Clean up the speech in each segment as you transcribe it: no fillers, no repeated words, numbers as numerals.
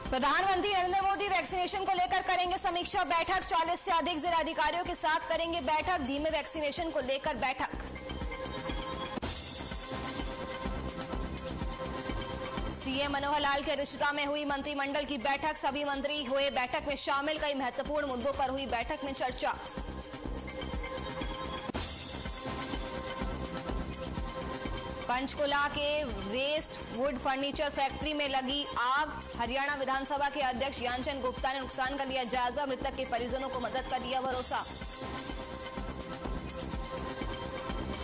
प्रधानमंत्री नरेंद्र मोदी वैक्सीनेशन को लेकर करेंगे समीक्षा बैठक। 40 से अधिक जिलाधिकारियों के साथ करेंगे बैठक। धीमे वैक्सीनेशन को लेकर बैठक। सीएम मनोहर लाल की अध्यक्षता में हुई मंत्रिमंडल की बैठक। सभी मंत्री हुए बैठक में शामिल। कई महत्वपूर्ण मुद्दों पर हुई बैठक में चर्चा। पंचकुला के वेस्ट वुड फर्नीचर फैक्ट्री में लगी आग। हरियाणा विधानसभा के अध्यक्ष ज्ञानचंद गुप्ता ने नुकसान का लिया जायजा। मृतक के परिजनों को मदद का दिया भरोसा।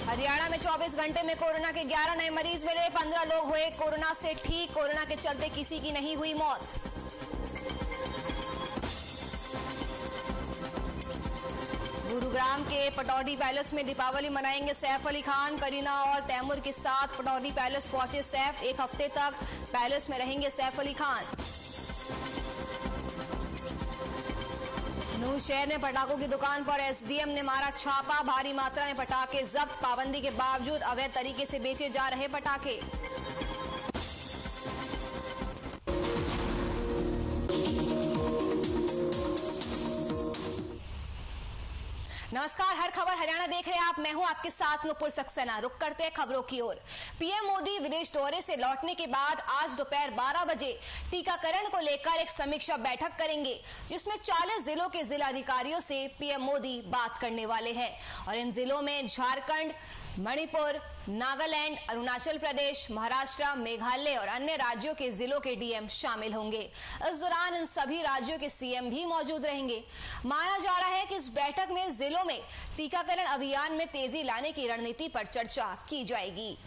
हरियाणा में 24 घंटे में कोरोना के 11 नए मरीज मिले। 15 लोग हुए कोरोना से ठीक। कोरोना के चलते किसी की नहीं हुई मौत। गुरुग्राम के पटौदी पैलेस में दीपावली मनाएंगे सैफ अली खान। करीना और तैमूर के साथ पटौदी पैलेस पहुंचे सैफ। एक हफ्ते तक पैलेस में रहेंगे सैफ अली खान। नूरशहर में पटाखों की दुकान पर एसडीएम ने मारा छापा। भारी मात्रा में पटाखे जब्त। पाबंदी के बावजूद अवैध तरीके से बेचे जा रहे पटाखे। नमस्कार, हर खबर हरियाणा देख रहे हैं आप। मैं हूं आपके साथ नुपुर सक्सेना। रुक करते हैं खबरों की ओर। पीएम मोदी विदेश दौरे से लौटने के बाद आज दोपहर 12 बजे टीकाकरण को लेकर एक समीक्षा बैठक करेंगे, जिसमें 40 जिलों के जिलाधिकारियों से पीएम मोदी बात करने वाले हैं। और इन जिलों में झारखंड, मणिपुर, नागालैंड, अरुणाचल प्रदेश, महाराष्ट्र, मेघालय और अन्य राज्यों के जिलों के डीएम शामिल होंगे। इस दौरान इन सभी राज्यों के सीएम भी मौजूद रहेंगे। माना जा रहा है कि इस बैठक में जिलों में टीकाकरण अभियान में तेजी लाने की रणनीति पर चर्चा की जाएगी।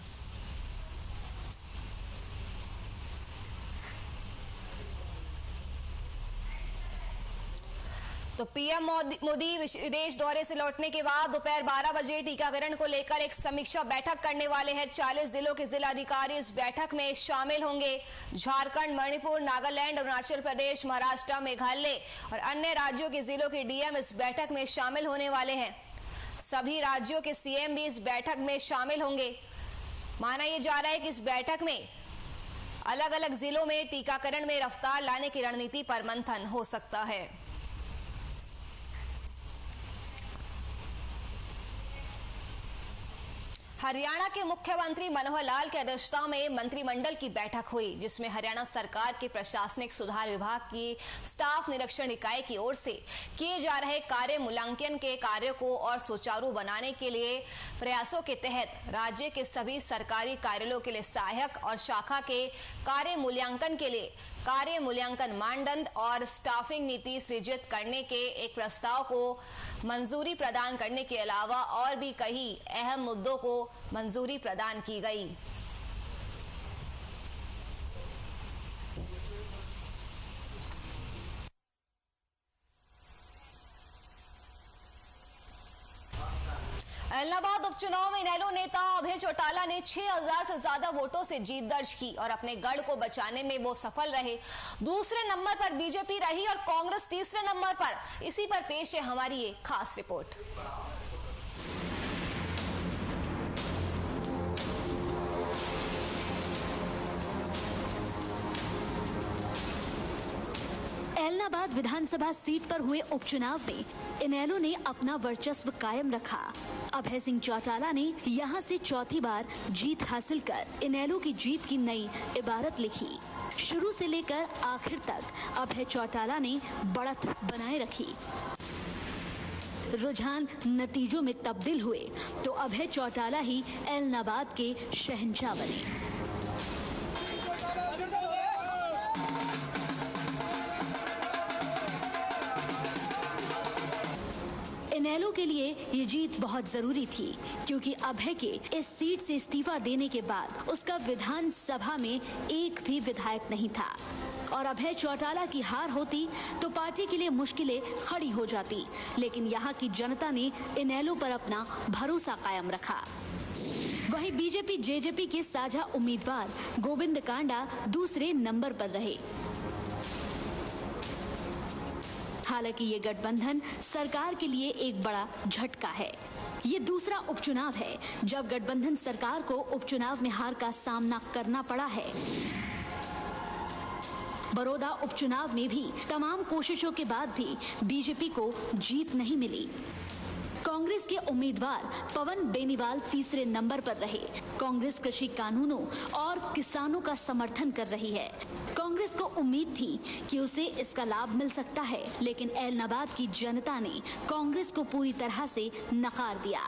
तो पीएम मोदी विदेश दौरे से लौटने के बाद दोपहर 12 बजे टीकाकरण को लेकर एक समीक्षा बैठक करने वाले हैं। 40 जिलों के जिलाधिकारी इस बैठक में शामिल होंगे। झारखंड, मणिपुर, नागालैंड, अरुणाचल प्रदेश, महाराष्ट्र, मेघालय और अन्य राज्यों के जिलों के डीएम इस बैठक में शामिल होने वाले हैं। सभी राज्यों के सीएम भी इस बैठक में शामिल होंगे। माना यह जा रहा है कि इस बैठक में अलग अलग जिलों में टीकाकरण में रफ्तार लाने की रणनीति पर मंथन हो सकता है। हरियाणा के मुख्यमंत्री मनोहर लाल की अध्यक्षता में मंत्रिमंडल की बैठक हुई, जिसमें हरियाणा सरकार के प्रशासनिक सुधार विभाग की स्टाफ निरीक्षण इकाई की ओर से किए जा रहे कार्य मूल्यांकन के कार्यों को और सुचारू बनाने के लिए प्रयासों के तहत राज्य के सभी सरकारी कार्यालयों के लिए सहायक और शाखा के कार्य मूल्यांकन के लिए कार्य मूल्यांकन मानदंड और स्टाफिंग नीति सृजित करने के एक प्रस्ताव को मंजूरी प्रदान करने के अलावा और भी कई अहम मुद्दों को मंजूरी प्रदान की गई। इलाहाबाद उपचुनाव में इनेलो नेता अभय चौटाला ने 6000 से ज्यादा वोटों से जीत दर्ज की और अपने गढ़ को बचाने में वो सफल रहे। दूसरे नंबर पर बीजेपी रही और कांग्रेस तीसरे नंबर पर। इसी पर पेश है हमारी ये खास रिपोर्ट। इलाहाबाद विधानसभा सीट पर हुए उपचुनाव में इनेलो ने अपना वर्चस्व कायम रखा। अभय सिंह चौटाला ने यहां से चौथी बार जीत हासिल कर इनेलो की जीत की नई इबारत लिखी। शुरू से लेकर आखिर तक अभय चौटाला ने बढ़त बनाए रखी। रुझान नतीजों में तब्दील हुए तो अभय चौटाला ही इलाहाबाद के शहंशाह बने। इनेलो के लिए ये जीत बहुत जरूरी थी, क्योंकि अभय के इस सीट से इस्तीफा देने के बाद उसका विधानसभा में एक भी विधायक नहीं था और अभय चौटाला की हार होती तो पार्टी के लिए मुश्किलें खड़ी हो जाती। लेकिन यहाँ की जनता ने इनेलो पर अपना भरोसा कायम रखा। वहीं बीजेपी जेजेपी के साझा उम्मीदवार गोविंद कांडा दूसरे नंबर पर रहे। हालांकि ये गठबंधन सरकार के लिए एक बड़ा झटका है। ये दूसरा उपचुनाव है जब गठबंधन सरकार को उपचुनाव में हार का सामना करना पड़ा है। बड़ौदा उपचुनाव में भी तमाम कोशिशों के बाद भी बीजेपी को जीत नहीं मिली। कांग्रेस के उम्मीदवार पवन बेनीवाल तीसरे नंबर पर रहे। कांग्रेस कृषि कानूनों और किसानों का समर्थन कर रही है। कांग्रेस को उम्मीद थी कि उसे इसका लाभ मिल सकता है, लेकिन ऐलनाबाद की जनता ने कांग्रेस को पूरी तरह से नकार दिया।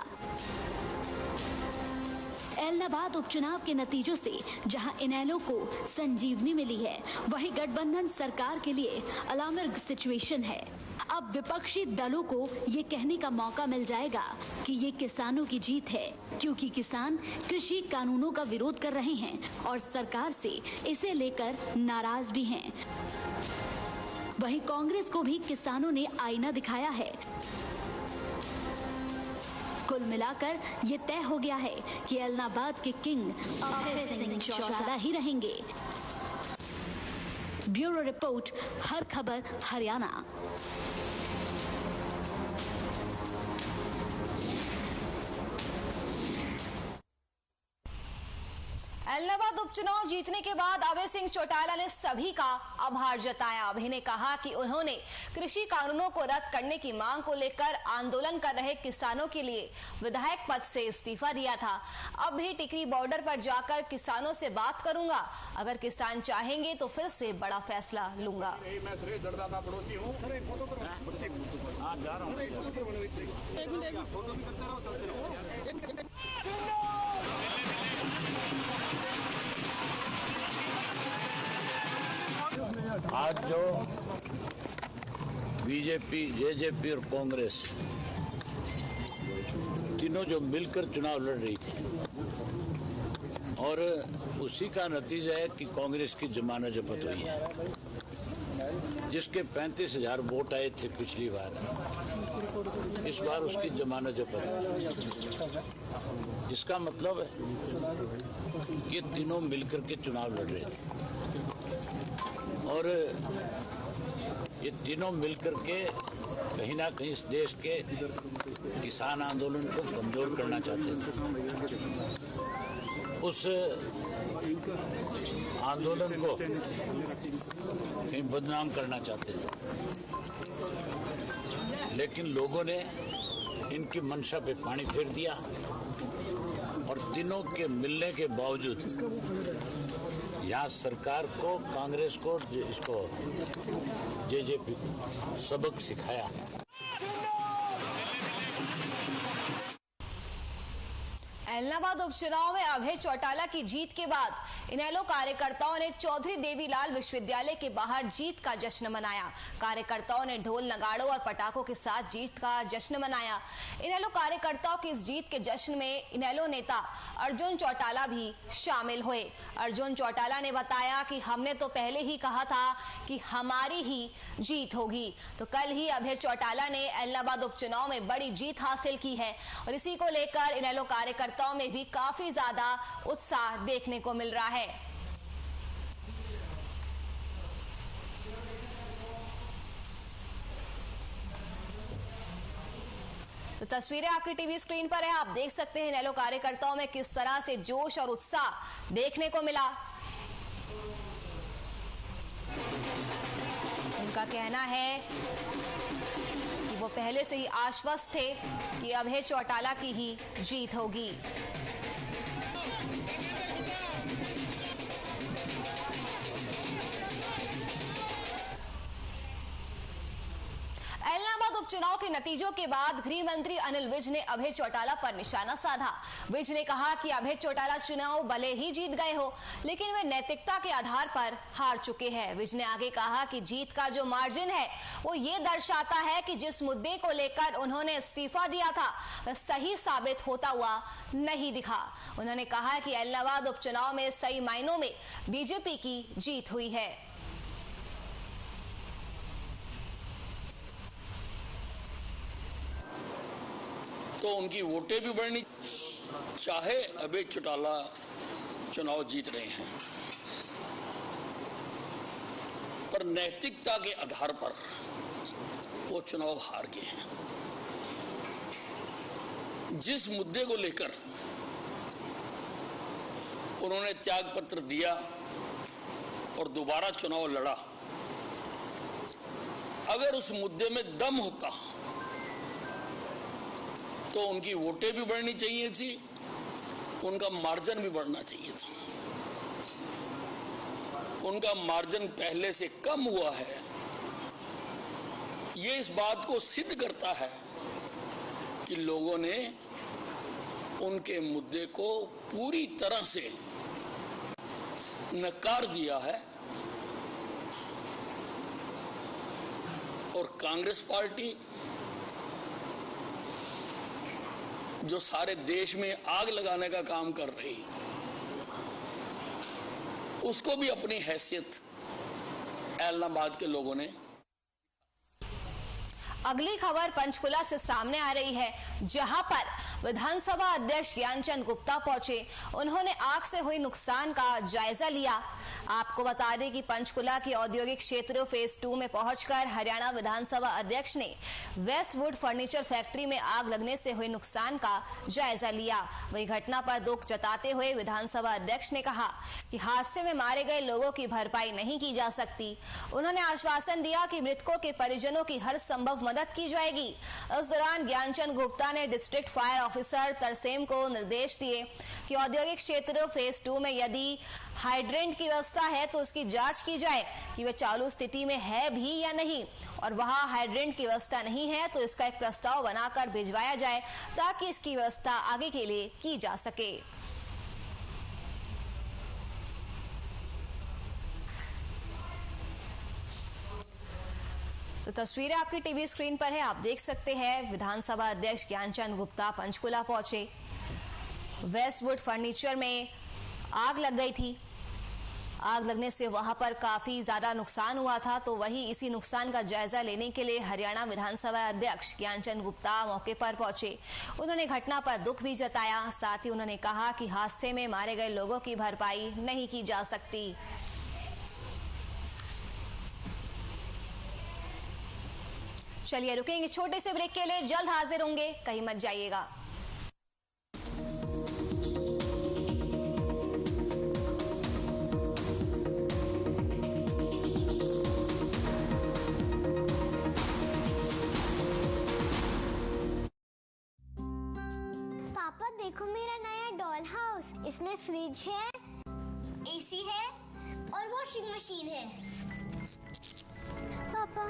ऐलनाबाद उपचुनाव के नतीजों से जहां इनेलो को संजीवनी मिली है, वहीं गठबंधन सरकार के लिए अलार्मिंग सिचुएशन है। अब विपक्षी दलों को ये कहने का मौका मिल जाएगा कि ये किसानों की जीत है, क्योंकि किसान कृषि कानूनों का विरोध कर रहे हैं और सरकार से इसे लेकर नाराज भी हैं। वहीं कांग्रेस को भी किसानों ने आईना दिखाया है। कुल मिलाकर ये तय हो गया है कि ऐलनाबाद के किंग अभय सिंह चौटाला ही रहेंगे। ब्यूरो रिपोर्ट, हर खबर हरियाणा। ऐलनाबाद उपचुनाव जीतने के बाद अभय सिंह चौटाला ने सभी का आभार जताया। अभय ने कहा कि उन्होंने कृषि कानूनों को रद्द करने की मांग को लेकर आंदोलन कर रहे किसानों के लिए विधायक पद से इस्तीफा दिया था। अब भी टिकरी बॉर्डर पर जाकर किसानों से बात करूंगा। अगर किसान चाहेंगे तो फिर से बड़ा फैसला लूंगा। आज जो बीजेपी, जेजेपी और कांग्रेस तीनों जो मिलकर चुनाव लड़ रही थी, और उसी का नतीजा है कि कांग्रेस की जमानत जब्त हुई है, जिसके 35,000 वोट आए थे पिछली बार। इस बार उसकी जमानत जब्त है। इसका मतलब है ये तीनों मिलकर के चुनाव लड़ रहे थे और ये तीनों मिलकर के कहीं ना कहीं इस देश के किसान आंदोलन को कमजोर करना चाहते थे। उस आंदोलन को कहीं बदनाम करना चाहते थे, लेकिन लोगों ने इनकी मंशा पे पानी फेर दिया और तीनों के मिलने के बावजूद यहाँ सरकार को, कांग्रेस को, इसको जेजेपी को सबक सिखाया। ऐलनाबाद उपचुनाव में अभय चौटाला की जीत के बाद इनेलो कार्यकर्ताओं ने चौधरी देवीलाल विश्वविद्यालय के बाहर जीत का जश्न मनाया। कार्यकर्ताओं ने ढोल, नगाड़ों और पटाखों के साथ जीत का जश्न मनाया। इनेलो कार्यकर्ताओं की इस जीत के जश्न में इनेलो नेता अर्जुन चौटाला भी शामिल हुए। अर्जुन चौटाला ने बताया कि हमने तो पहले ही कहा था कि हमारी ही जीत होगी। तो कल ही अभय चौटाला ने ऐलनाबाद उपचुनाव में बड़ी जीत हासिल की है और इसी को लेकर इनेलो कार्यकर्ताओं में भी काफी ज्यादा उत्साह देखने को मिल रहा है। तो तस्वीरें आपकी टीवी स्क्रीन पर है, आप देख सकते हैं इनेलो कार्यकर्ताओं में किस तरह से जोश और उत्साह देखने को मिला। उनका कहना है कि वो पहले से ही आश्वस्त थे कि अभय चौटाला की ही जीत होगी। ऐलनाबाद उपचुनाव के नतीजों के बाद गृह मंत्री अनिल विज ने अभय चौटाला पर निशाना साधा। विज ने कहा कि अभय चौटाला चुनाव भले ही जीत गए हो, लेकिन वे नैतिकता के आधार पर हार चुके हैं। विज ने आगे कहा कि जीत का जो मार्जिन है वो ये दर्शाता है कि जिस मुद्दे को लेकर उन्होंने इस्तीफा दिया था वह सही साबित होता हुआ नहीं दिखा। उन्होंने कहा कि ऐलनाबाद उपचुनाव में सही मायनों में बीजेपी की जीत हुई है। तो उनकी वोटें भी बढ़नी, चाहे अभय चौटाला चुनाव जीत रहे हैं, पर नैतिकता के आधार पर वो चुनाव हार गए हैं। जिस मुद्दे को लेकर उन्होंने त्याग पत्र दिया और दोबारा चुनाव लड़ा, अगर उस मुद्दे में दम होता तो उनकी वोटें भी बढ़नी चाहिए थी, उनका मार्जिन भी बढ़ना चाहिए था। उनका मार्जिन पहले से कम हुआ है। ये इस बात को सिद्ध करता है कि लोगों ने उनके मुद्दे को पूरी तरह से नकार दिया है और कांग्रेस पार्टी जो सारे देश में आग लगाने का काम कर रही, उसको भी अपनी हैसियत ऐलनाबाद के लोगों ने। अगली खबर पंचकुला से सामने आ रही है, जहां पर विधानसभा अध्यक्ष ज्ञानचंद गुप्ता पहुंचे। उन्होंने आग से हुई नुकसान का जायजा लिया। आपको बता दें कि पंचकुला के औद्योगिक क्षेत्र फेज 2 में पहुंचकर हरियाणा विधानसभा अध्यक्ष ने वेस्टवुड फर्नीचर फैक्ट्री में आग लगने से हुए नुकसान का जायजा लिया। वही घटना पर दुख जताते हुए विधानसभा अध्यक्ष ने कहा कि हादसे में मारे गए लोगों की भरपाई नहीं की जा सकती। उन्होंने आश्वासन दिया कि मृतकों के परिजनों की हर संभव मदद की जाएगी। इस दौरान ज्ञानचंद गुप्ता ने डिस्ट्रिक्ट फायर ऑफिसर तरसेम को निर्देश दिए कि औद्योगिक क्षेत्र फेज 2 में यदि हाइड्रेंट की व्यवस्था है तो उसकी जांच की जाए कि वह चालू स्थिति में है भी या नहीं, और वहां हाइड्रेंट की व्यवस्था नहीं है तो इसका एक प्रस्ताव बनाकर भिजवाया जाए ताकि इसकी व्यवस्था आगे के लिए की जा सके। तो तस्वीरें आपकी टीवी स्क्रीन पर है, आप देख सकते हैं। विधानसभा अध्यक्ष ज्ञानचंद गुप्ता पंचकुला पहुंचे। वेस्टवुड फर्नीचर में आग लग गई थी। आग लगने से वहां पर काफी ज्यादा नुकसान हुआ था, तो वही इसी नुकसान का जायजा लेने के लिए हरियाणा विधानसभा अध्यक्ष ज्ञानचंद गुप्ता मौके पर पहुंचे। उन्होंने घटना पर दुख भी जताया। साथ ही उन्होंने कहा कि हादसे में मारे गए लोगों की भरपाई नहीं की जा सकती। चलिए रुकेंगे छोटे से ब्रेक के लिए, जल्द हाजिर होंगे, कहीं मत जाइएगा। पापा देखो मेरा नया डॉल हाउस, इसमें फ्रिज है, एसी है और वॉशिंग मशीन है। पापा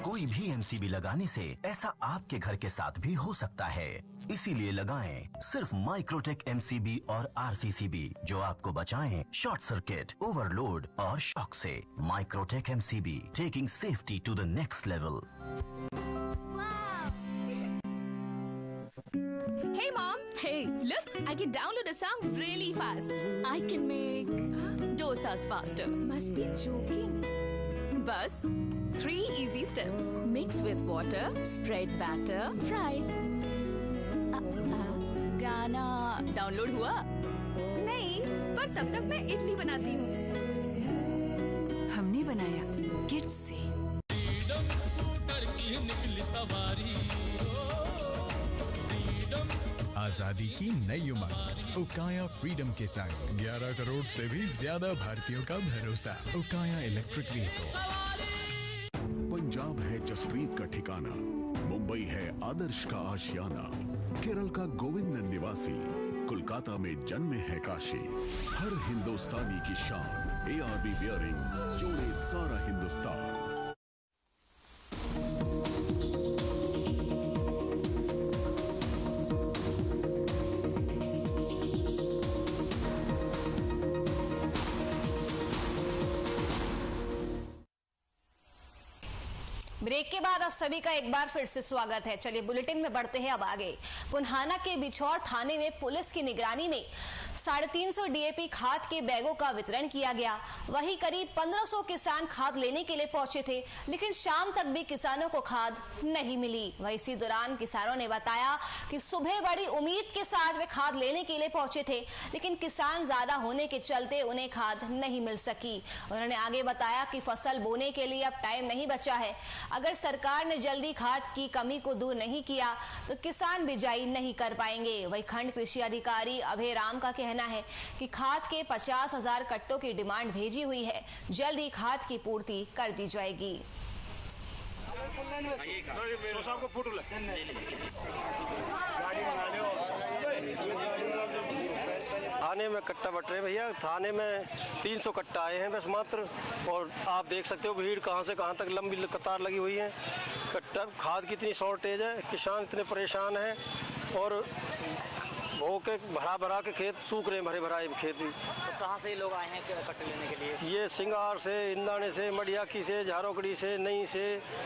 कोई भी एमसीबी लगाने से ऐसा आपके घर के साथ भी हो सकता है, इसीलिए लगाएं सिर्फ माइक्रोटेक एमसीबी और आरसीसीबी जो आपको बचाएं शॉर्ट सर्किट, ओवरलोड और शॉक से। Microtek MCB, taking safety to the next level. Hey mom, hey, look, I can download a song really fast. I can make dosas faster. Must be joking. Bus, 3 easy steps. Mix with water, spread batter, fry. गाना download हुआ? नहीं, पर तब तक मैं इडली बनाती हूँ। हमने बनाया किड्स से। आजादी की नई उमंग उकाया फ्रीडम के संग 11 करोड़ से भी ज्यादा भारतीयों का भरोसा। उकाया इलेक्ट्रिक व्हीकल। पंजाब है जसप्रीत का ठिकाना, मुंबई है आदर्श का आशियाना, केरल का गोविंदन निवासी, कोलकाता में जन्मे है काशी। हर हिंदुस्तानी की शान, ARB बियरिंग्स जोड़े सारा हिंदुस्तान। ब्रेक के बाद आप सभी का एक बार फिर से स्वागत है। चलिए बुलेटिन में बढ़ते हैं अब आगे। पुन्हाना के बिछौर थाने में पुलिस की निगरानी में 350 डीएपी खाद के बैगों का वितरण किया गया। वहीं करीब 1500 किसान खाद लेने के लिए पहुंचे थे, लेकिन शाम तक भी किसानों को खाद नहीं मिली। वहीं इसी दौरान किसानों ने बताया कि सुबह बड़ी उम्मीद के साथ वे खाद लेने के लिए पहुंचे थे, लेकिन किसान ज्यादा होने के चलते उन्हें खाद नहीं मिल सकी। उन्होंने आगे बताया कि फसल बोने के लिए अब टाइम नहीं बचा है। अगर सरकार ने जल्दी खाद की कमी को दूर नहीं किया तो किसान बिजाई नहीं कर पाएंगे। वहीं खंड कृषि अधिकारी अभय राम का कहना है कि खाद के 50,000 कट्टों की डिमांड भेजी हुई है, जल्द ही खाद की पूर्ति कर दी जाएगी। थाने में कट्टा बट रहे भैया, थाने में 300 कट्टा आए हैं बस मात्र। और आप देख सकते हो भीड़ कहां से कहां तक लंबी कतार लगी हुई है। कट्टा खाद की इतनी शॉर्टेज है, किसान इतने परेशान हैं और भो के भरा के खेत सूख रहे हैं, भरे भराए खेत भी। तो कहाँ से लोग आए हैं कट्टे लेने के लिए? ये सिंगार से, इंदाने से, मडियाकी से, झारोकड़ी से, नई से,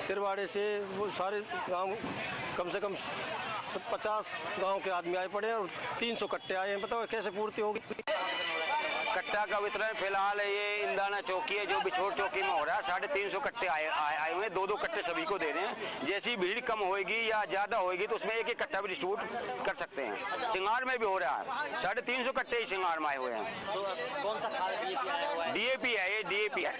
तिरवाड़े से, वो सारे गांव कम से कम 50 गांव के आदमी आए पड़े हैं और 300 कट्टे आए हैं। बताओ कैसे पूर्ति होगी? कट्टा का वितरण फिलहाल ये इंदाना चौकी है जो बिछोर चौकी में हो रहा है। 350 कट्टे आए हुए हैं, 2-2 कट्टे सभी को दे रहे हैं। जैसी भीड़ कम होगी या ज्यादा होगी तो उसमें एक कट्टा भी डिस्ट्रीब्यूट कर सकते हैं। सिंगार में भी हो रहा है, 350 कट्टे ही सिंगार में आए हुए हैं। तो कौन सा खाद DAP आया हुआ है? DAP है, ये DAP है।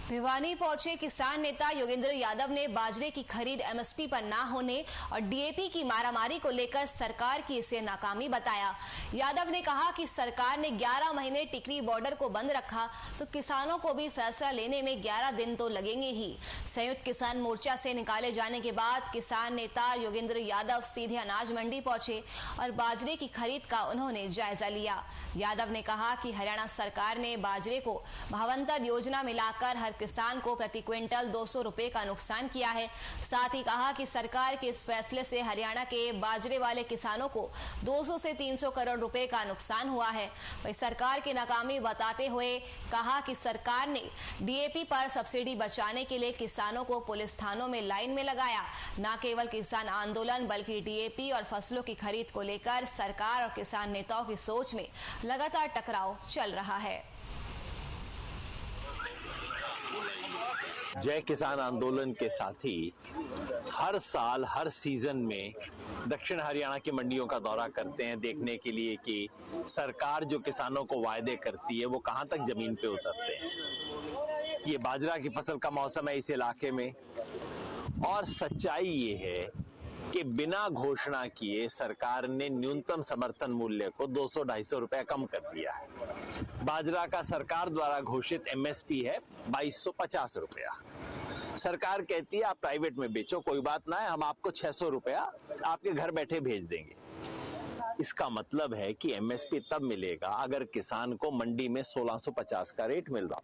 भिवानी पहुंचे किसान नेता योगेंद्र यादव ने बाजरे की खरीद MSP पर ना होने और DAP की मारामारी को लेकर सरकार की इसे नाकामी बताया। यादव ने कहा कि सरकार ने 11 महीने टिकरी बॉर्डर को बंद रखा तो किसानों को भी फैसला लेने में 11 दिन तो लगेंगे ही। संयुक्त किसान मोर्चा से निकाले जाने के बाद किसान नेता योगेंद्र यादव सीधे अनाज मंडी पहुंचे और बाजरे की खरीद का उन्होंने जायजा लिया। यादव ने कहा कि हरियाणा सरकार ने बाजरे को भावांतर योजना मिलाकर हर किसान को प्रति क्विंटल 200 रुपए का नुकसान किया है। साथ ही कहा कि सरकार के इस फैसले से हरियाणा के बाजरे वाले किसानों को 200 से 300 करोड़ रुपए का नुकसान हुआ है। वही सरकार की नाकामी बताते हुए कहा कि सरकार ने DAP पर सब्सिडी बचाने के लिए किसानों को पुलिस थानों में लाइन में लगाया। न केवल किसान आंदोलन बल्कि DAP और फसलों की खरीद को लेकर सरकार और किसान नेताओं की सोच में लगातार टकराव चल रहा है। जय किसान आंदोलन के साथ ही हर साल हर सीजन में दक्षिण हरियाणा की मंडियों का दौरा करते हैं देखने के लिए कि सरकार जो किसानों को वायदे करती है वो कहां तक जमीन पे उतरते हैं। ये बाजरा की फसल का मौसम है इस इलाके में और सच्चाई ये है कि बिना घोषणा किए सरकार ने न्यूनतम समर्थन मूल्य को 200-250 रुपए कम कर दिया है। बाजरा का सरकार द्वारा घोषित MSP है 2250 रुपया। सरकार कहती है आप प्राइवेट में बेचो, कोई बात ना है, हम आपको 600 रुपया आपके घर बैठे भेज देंगे। इसका मतलब है कि MSP तब मिलेगा अगर किसान को मंडी में 1650 का रेट मिल रहा।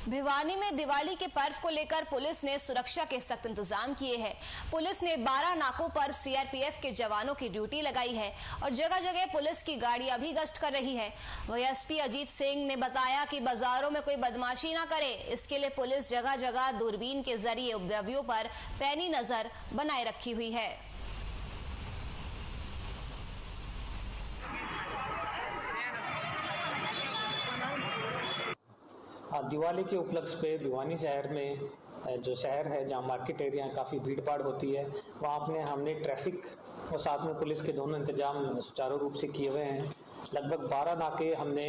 भिवानी में दिवाली के पर्व को लेकर पुलिस ने सुरक्षा के सख्त इंतजाम किए हैं। पुलिस ने 12 नाकों पर CRPF के जवानों की ड्यूटी लगाई है और जगह जगह पुलिस की गाड़ियां भी गश्त कर रही है। वहीं SP अजीत सिंह ने बताया कि बाजारों में कोई बदमाशी ना करे, इसके लिए पुलिस जगह जगह दूरबीन के जरिए उपद्रवियों पर पैनी नजर बनाए रखी हुई है। दिवाली के उपलक्ष्य पे भिवानी शहर में जो शहर है जहाँ मार्केट एरिया काफ़ी भीड़ भाड़ होती है वहाँ हमने ट्रैफिक और साथ में पुलिस के दोनों इंतजाम सुचारू रूप से किए हुए हैं। लगभग 12 नाके हमने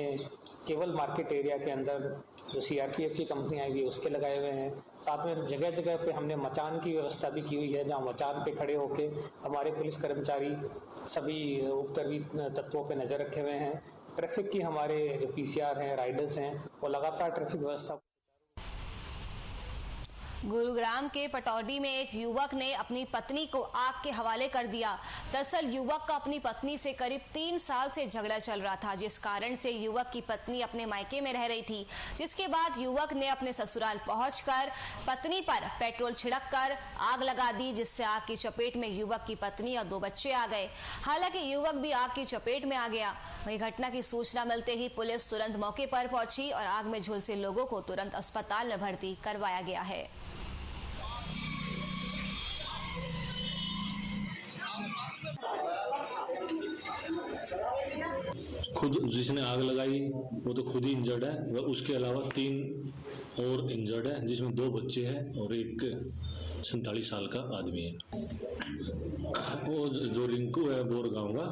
केवल मार्केट एरिया के अंदर जो CRPF की कंपनी आई हुई है उसके लगाए हुए हैं। साथ में जगह जगह पे हमने मचान की व्यवस्था भी की हुई है जहाँ मचान पे खड़े होके हमारे पुलिस कर्मचारी सभी उपद्रवी तत्वों पे नजर रखे हुए हैं। ट्रैफिक की हमारे जो PCR हैं, राइडर्स हैं, वो लगातार ट्रैफिक व्यवस्था। गुरुग्राम के पटौदी में एक युवक ने अपनी पत्नी को आग के हवाले कर दिया। दरअसल युवक का अपनी पत्नी से करीब 3 साल से झगड़ा चल रहा था, जिस कारण से युवक की पत्नी अपने मायके में रह रही थी। जिसके बाद युवक ने अपने ससुराल पहुंचकर पत्नी पर पेट्रोल छिड़ककर आग लगा दी, जिससे आग की चपेट में युवक की पत्नी और 2 बच्चे आ गए। हालांकि युवक भी आग की चपेट में आ गया। वहीं घटना की सूचना मिलते ही पुलिस तुरंत मौके पर पहुंची और आग में झुलसे लोगों को तुरंत अस्पताल में भर्ती करवाया गया है। खुद जिसने आग लगाई वो तो खुद ही इंजर्ड है, वह उसके अलावा 3 और इंजर्ड है, जिसमें 2 बच्चे हैं और एक 47 साल का आदमी है। वो जो रिंकू है बोर गांव का,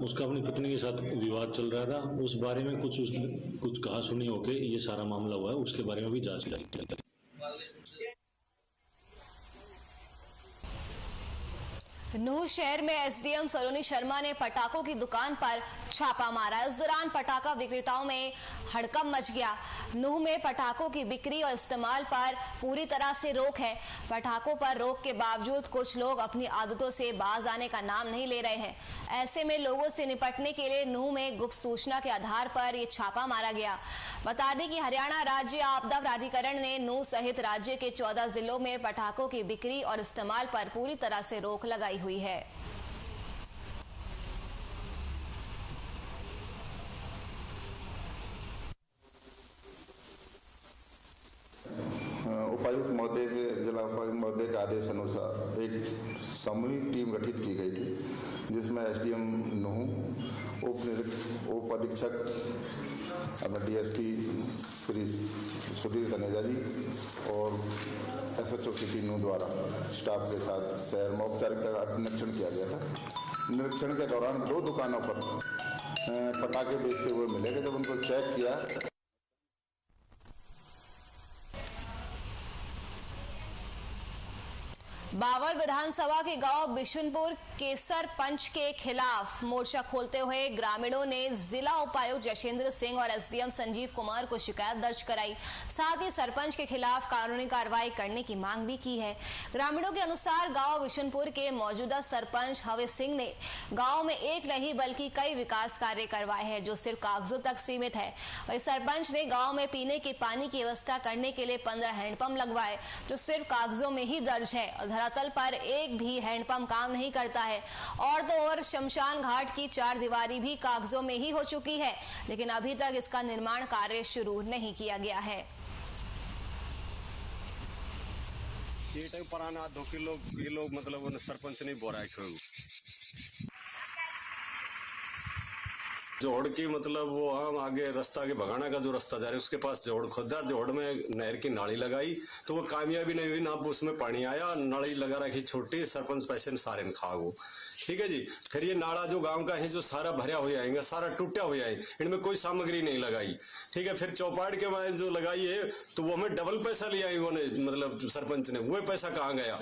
उसका अपनी पत्नी के साथ विवाद चल रहा था। उस बारे में कुछ कहा सुनी होके ये सारा मामला हुआ है, उसके बारे में भी जांच की जाएगी। नूह शहर में एसडीएम सलोनी शर्मा ने पटाखों की दुकान पर छापा मारा। इस दौरान पटाखा विक्रेताओं में हड़कंप मच गया। नूह में पटाखों की बिक्री और इस्तेमाल पर पूरी तरह से रोक है। पटाखों पर रोक के बावजूद कुछ लोग अपनी आदतों से बाज आने का नाम नहीं ले रहे हैं। ऐसे में लोगों से निपटने के लिए नूह में गुप्त सूचना के आधार पर ये छापा मारा गया। बता दें कि हरियाणा राज्य आपदा प्राधिकरण ने नूह सहित राज्य के 14 जिलों में पटाखों की बिक्री और इस्तेमाल पर पूरी तरह से रोक लगाई हुई है। उपायुक्त महोदय के जिला उपायुक्त महोदय के आदेश अनुसार एक सामूहिक टीम गठित की गई थी, जिसमें एसडीएम नूह, उप अधीक्षक अपना डीएसपी श्री सुधीर तनेजा जी और एसएचओ सिटी नूह द्वारा स्टाफ के साथ शहर में औपचारिक निरीक्षण किया गया था। निरीक्षण के दौरान 2 दुकानों पर पटाखे बेचते हुए मिले थे। जब उनको चेक किया, बावल विधानसभा के गांव बिशुनपुर के सरपंच के खिलाफ मोर्चा खोलते हुए ग्रामीणों ने जिला उपायुक्त जशेंद्र सिंह और एसडीएम संजीव कुमार को शिकायत दर्ज कराई। साथ ही सरपंच के खिलाफ कानूनी कार्रवाई करने की मांग भी की है। ग्रामीणों के अनुसार गांव बिशुनपुर के मौजूदा सरपंच हवे सिंह ने गांव में एक नहीं बल्कि कई विकास कार्य करवाए हैं, जो सिर्फ कागजों तक सीमित है। वही सरपंच ने गाँव में पीने के पानी की व्यवस्था करने के लिए 15 हैंडपंप लगवाए, जो सिर्फ कागजों में ही दर्ज है और धरातल पर एक भी हैंडपंप काम नहीं करता है। और तो और शमशान घाट की 4 दीवारी भी कागजों में ही हो चुकी है, लेकिन अभी तक इसका निर्माण कार्य शुरू नहीं किया गया है। ये टाइम पुराना 2 किलो मतलब सरपंच नहीं बोरा है। जोड़ की मतलब वो हम आगे रास्ता के भगाना का जो रास्ता जा रहा है उसके पास जोड़ खोदा, जोड़ में नहर की नाली लगाई तो वो कामयाबी नहीं हुई ना, उसमें पानी आया, नाली लगा रखी छोटी, सरपंच पैसे सारे ने खा गो। ठीक है जी। फिर ये नाला जो गांव का है जो सारा भरा हो जाएगा, सारा टूटा हो जाए, इनमें कोई सामग्री नहीं लगाई। ठीक है। फिर चौपाट के बाद जो लगाई है तो वो हमें डबल पैसा लिया उन्होंने, मतलब सरपंच ने। वो पैसा कहाँ गया?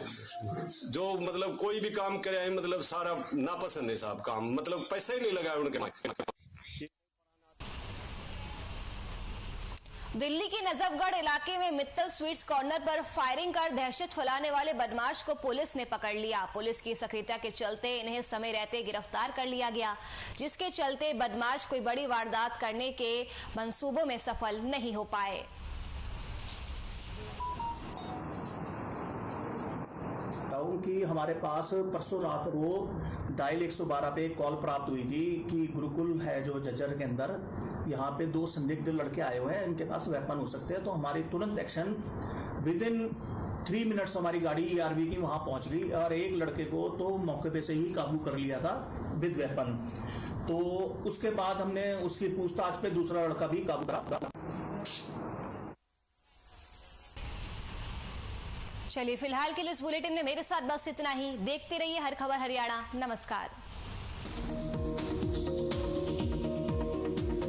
जो मतलब कोई भी काम करे मतलब सारा नापसंद है साहब काम, मतलब पैसा ही नहीं लगाया उनके। दिल्ली के नजफगढ़ इलाके में मित्तल स्वीट्स कॉर्नर पर फायरिंग कर दहशत फैलाने वाले बदमाश को पुलिस ने पकड़ लिया। पुलिस की सक्रियता के चलते इन्हें समय रहते गिरफ्तार कर लिया गया, जिसके चलते बदमाश कोई बड़ी वारदात करने के मंसूबों में सफल नहीं हो पाए। कि हमारे पास परसों रात को डायल 112 पे कॉल प्राप्त हुई थी कि गुरुकुल है जो जज्जर के अंदर, यहाँ पे 2 संदिग्ध लड़के आए हुए हैं, इनके पास वेपन हो सकते हैं। तो हमारी तुरंत एक्शन विद इन 3 मिनट्स हमारी गाड़ी ERV की वहां पहुंच गई और एक लड़के को तो मौके पे से ही काबू कर लिया था विद वेपन। तो उसके बाद हमने उसकी पूछताछ पे दूसरा लड़का भी काबू करा। चलिए फिलहाल के लिए इस बुलेटिन में मेरे साथ बस इतना ही। देखते रहिए हर खबर हरियाणा। नमस्कार।